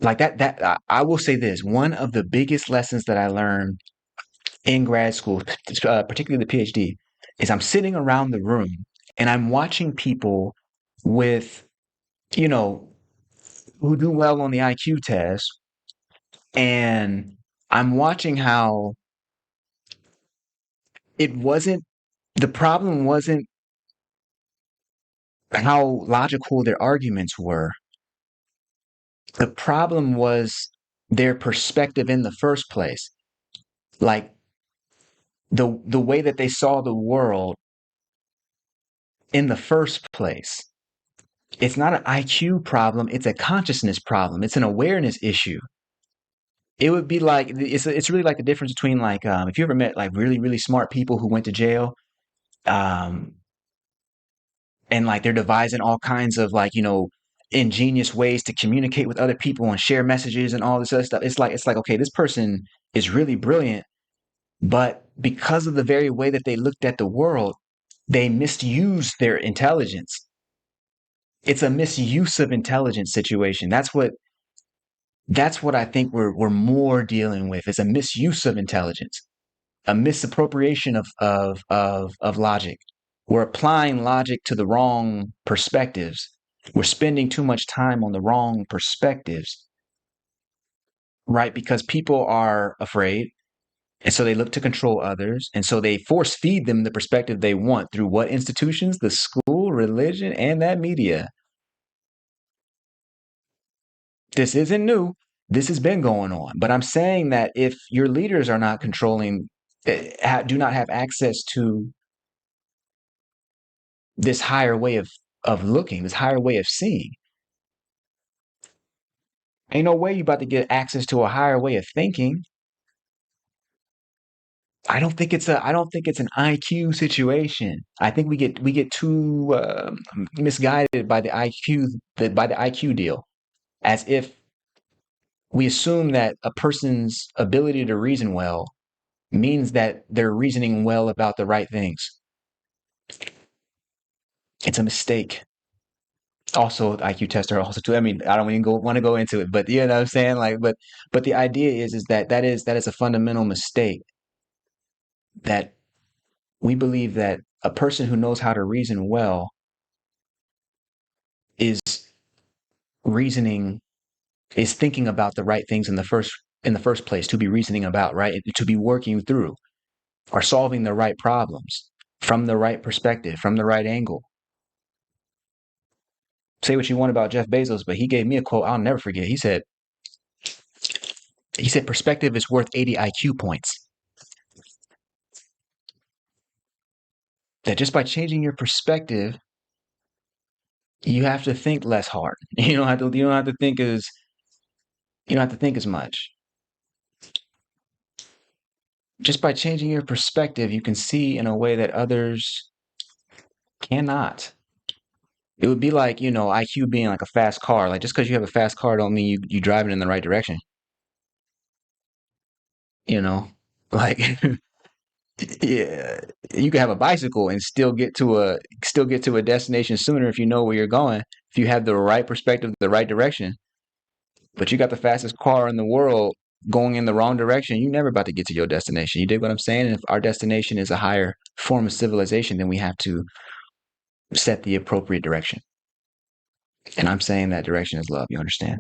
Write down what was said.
like I will say this, one of the biggest lessons that I learned in grad school, particularly the PhD, is I'm sitting around the room and I'm watching people with, you know, who do well on the IQ test, and I'm watching how it wasn't the problem wasn't how logical their arguments were. The problem was their perspective in the first place. Like the way that they saw the world in the first place. It's not an IQ problem, it's a consciousness problem. It's an awareness issue. It would be like it's really like the difference between like if you ever met like really smart people who went to jail, um and like they're devising all kinds of like, ingenious ways to communicate with other people and share messages and all this other stuff. It's like okay, this person is really brilliant, but because of the very way that they looked at the world, they misused their intelligence. It's a misuse of intelligence situation. That's what I think we're more dealing with, is a misuse of intelligence, a misappropriation of logic. We're applying logic to the wrong perspectives. We're spending too much time on the wrong perspectives, right? Because people are afraid, and so they look to control others, and so they force feed them the perspective they want through what institutions? The school, religion, and that media. This isn't new. This has been going on. But I'm saying that if your leaders are not controlling, do not have access to this higher way of looking, this higher way of seeing, ain't no way you about to get access to a higher way of thinking. I don't think it's an IQ situation. I think we get too misguided by the IQ deal, as if we assume that a person's ability to reason well means that they're reasoning well about the right things. It's a mistake. Also, IQ tests are also too. I mean, I don't even want to go into it, but you know what I'm saying. Like, but the idea is that is a fundamental mistake, that we believe that a person who knows how to reason well is reasoning is thinking about the right things in the first place, to be reasoning about, right, to be working through or solving the right problems from the right perspective, from the right angle. Say what you want about Jeff Bezos, but he gave me a quote I'll never forget. He said perspective is worth 80 IQ points. That just by changing your perspective, you have to think less hard. You don't have to think as much. Just by changing your perspective, you can see in a way that others cannot. It would be like, IQ being like a fast car. Like just because you have a fast car don't mean you driving in the right direction. You know? Like yeah, you can have a bicycle and still get to a destination sooner if you know where you're going, if you have the right perspective, the right direction. But you got the fastest car in the world going in the wrong direction, you're never about to get to your destination. You dig what I'm saying? And if our destination is a higher form of civilization, then we have to set the appropriate direction. And I'm saying that direction is love. You understand?